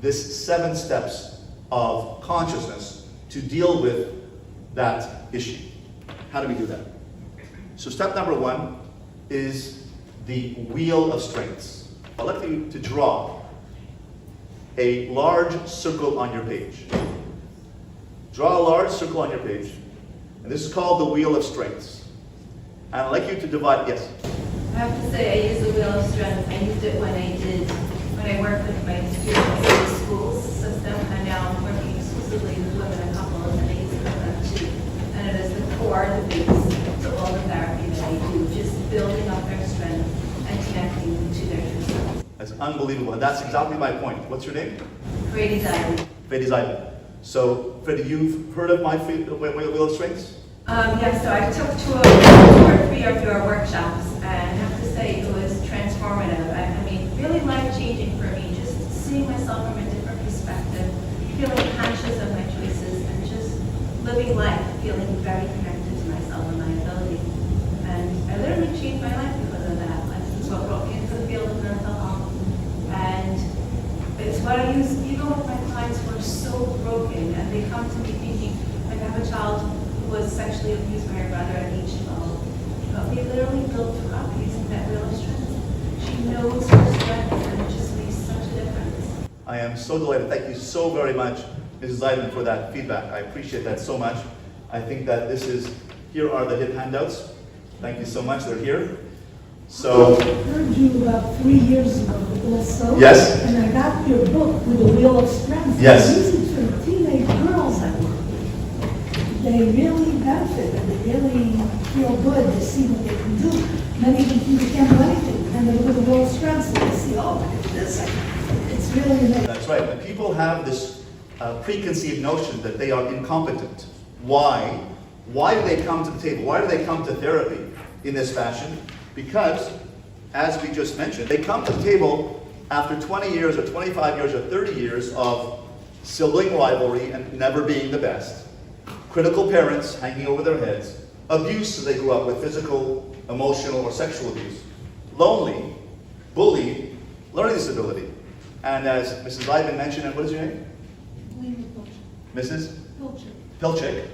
this 7 steps of consciousness to deal with that issue. How do we do that? So step number 1 is the wheel of strengths. I'd like you to draw a large circle on your page. Draw a large circle on your page, and this is called the wheel of strengths. And I'd like you to divide, yes? I have to say I use the wheel of strength. I used it when I worked with my students in the school system, and now I'm working exclusively with women and couples, and I use it for them too. And it is the core, the base to all the therapy that I do, just building up their strength and connecting to their true self. That's unbelievable, and that's exactly my point. What's your name? Freddie Zeidan. Freddie Zeidan. So, Freddie, you've heard of my wheel of strengths? Yes, so I took 2 or 3 of your workshops, and I have to say it was transformative. I mean, really life-changing for me, just seeing myself from a different perspective, feeling conscious of my choices, and just living life, feeling very connected to myself and my ability. And I literally changed my life because of that. I so broke into the field of mental health, and it's what I use even with my clients who are so broken, and they come to me thinking, like I have a child who was sexually abused by her brother at age 12. But we literally built her up using that wheel of strength. She knows her strength, and it just makes such a difference. I am so delighted. Thank you so very much, Mrs. Zeidan, for that feedback. I appreciate that so much. I think that here are the HIP handouts. Thank you so much. They're here. So, I heard you about 3 years ago also. Yes. And I got your book with the Wheel of Strength. Yes. I use it for teenage girls I work with. They really benefit and they really feel good to see what they can do. Many of them think they can't do anything. And they look at the Wheel of Strength and they see, oh, I can do this. It's really amazing. that's right. And people have this preconceived notion that they are incompetent. Why? Why do they come to the table? Why do they come to therapy in this fashion? Because, as we just mentioned, they come to the table after 20 years or 25 years or 30 years of sibling rivalry and never being the best, critical parents hanging over their heads, abuse as they grew up with, physical, emotional, or sexual abuse, lonely, bullied, learning disability. And as Mrs. Zeidan mentioned, and what is your name? Mrs. Pilchick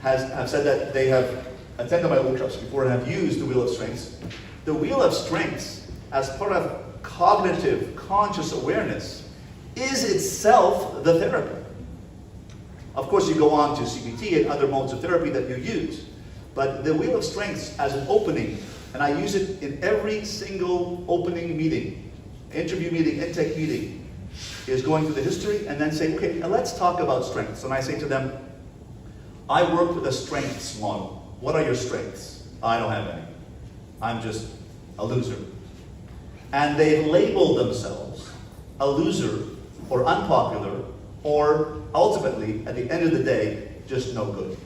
have said that they have attended my workshops before and have used the Wheel of Strengths. The Wheel of Strengths, as part of cognitive, conscious awareness, is itself the therapy. Of course, you go on to CBT and other modes of therapy that you use, but the Wheel of Strengths as an opening, and I use it in every single opening meeting, interview meeting, intake meeting, is going through the history and then saying, okay, now let's talk about strengths. And I say to them, I work with a strengths model. What are your strengths? I don't have any. I'm just a loser. And they've labeled themselves a loser or unpopular or ultimately, at the end of the day, just no good.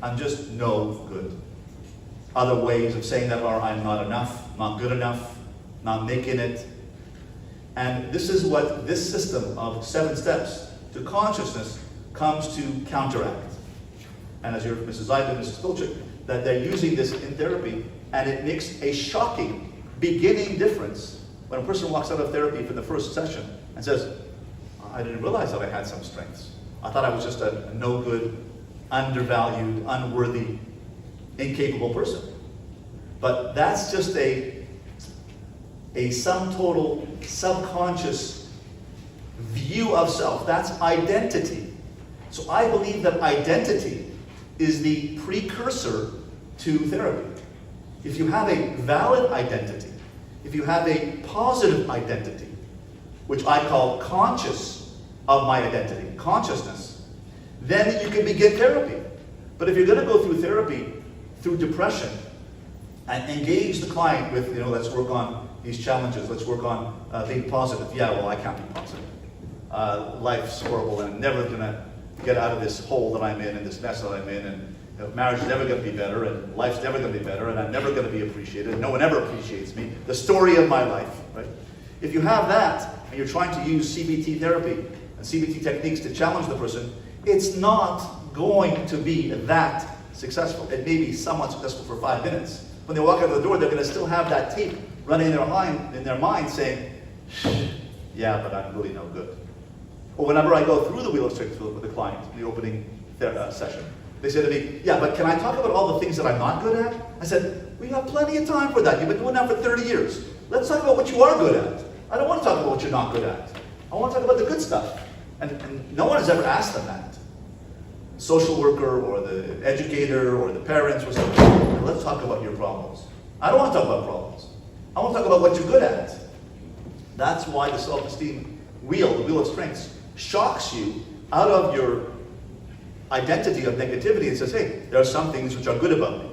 I'm just no good. Other ways of saying that are I'm not enough, not good enough, not making it. And this is what this system of 7 steps to consciousness comes to counteract. And as your Mrs. Zeidan, Mrs. Pilchick, that they're using this in therapy, and it makes a shocking beginning difference when a person walks out of therapy for the first session and says, I didn't realize that I had some strengths. I thought I was just a no good, undervalued, unworthy, incapable person. But that's just a sum total subconscious view of self. That's identity. So I believe that identity is the precursor to therapy. If you have a valid identity, if you have a positive identity, which I call conscious of my identity, consciousness, then you can begin therapy. But if you're going to go through therapy through depression and engage the client with, let's work on these challenges, let's work on being positive. Yeah, well, I can't be positive. Life's horrible and I'm never going to get out of this hole that I'm in and this mess that I'm in, and marriage is never going to be better, and life's never going to be better, and I'm never going to be appreciated. No one ever appreciates me. The story of my life, right? If you have that, and you're trying to use CBT therapy and CBT techniques to challenge the person, it's not going to be that successful. It may be somewhat successful for 5 minutes. When they walk out of the door, they're going to still have that tape running in their mind saying, yeah, but I'm really no good. Or whenever I go through the Wheel of Strength with the client in the opening session, they say to me, yeah, but can I talk about all the things that I'm not good at? I said, we have plenty of time for that. You've been doing that for 30 years. Let's talk about what you are good at. I don't want to talk about what you're not good at. I want to talk about the good stuff. And no one has ever asked them that. Social worker or the educator or the parents or something. Let's talk about your problems. I don't want to talk about problems. I want to talk about what you're good at. That's why the self-esteem wheel, the wheel of strengths, shocks you out of your identity of negativity and says, hey, there are some things which are good about me.